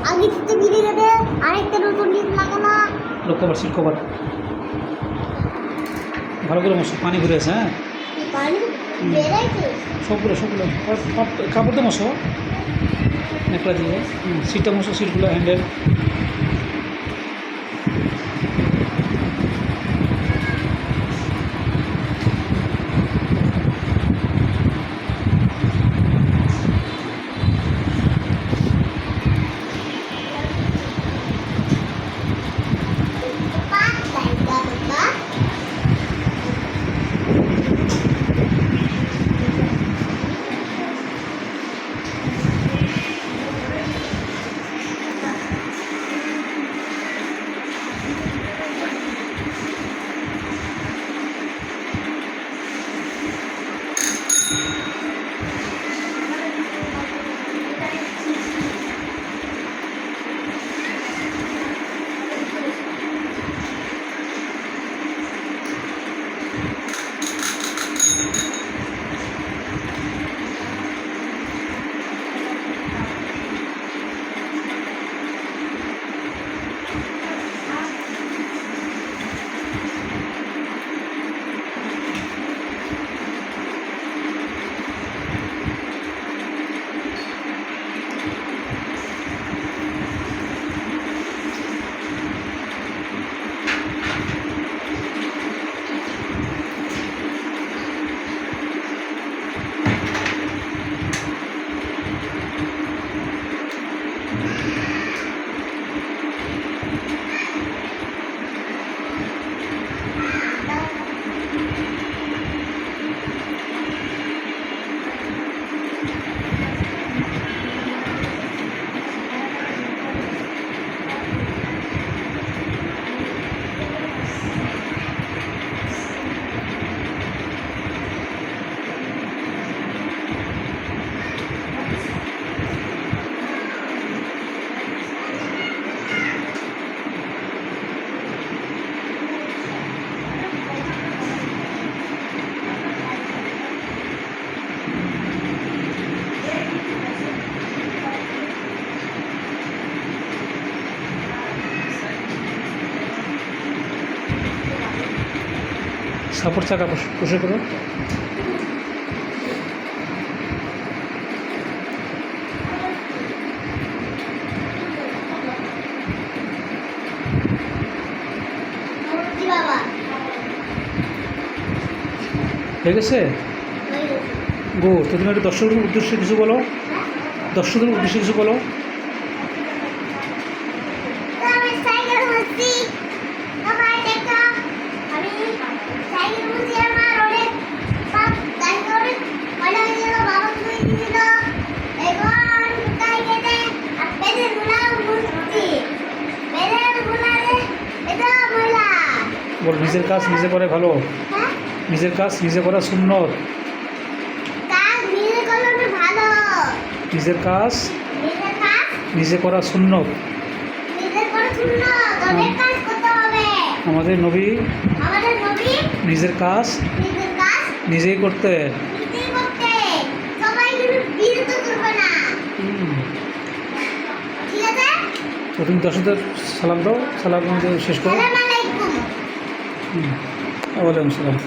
আগে থেকে ভিড়ে গেছে আরেকটা নতুন লিক লাগানো লোক কভার সিট কভার ভালো করে মশো পানি ঘুরে আছে। হ্যাঁ পানি বেরাইছে সবগুলো কাপড় তো মশো নেকড়া দিয়ে সিটটা মশো সিটগুলো হ্যান্ডেল সাপোর্ট থাকা বসে করো হয়ে গেছে গো। তো তুমি একটু দর্শকদের উদ্দেশ্যে কিছু বলো, দর্শকদের উদ্দেশ্যে কিছু বলো। বল নিজের কাজ নিজে করে ভালো, নিজের কাজ নিজে করা সুন্নত, নিজের কাজ নিজে করা সুন্নত। আমাদের নবী নিজের কাজ নিজেই করতে। তো তুমি দর্শকদের সালাম দাও, সালাম শেষ করো। ওয়ালাইকুম সালাম।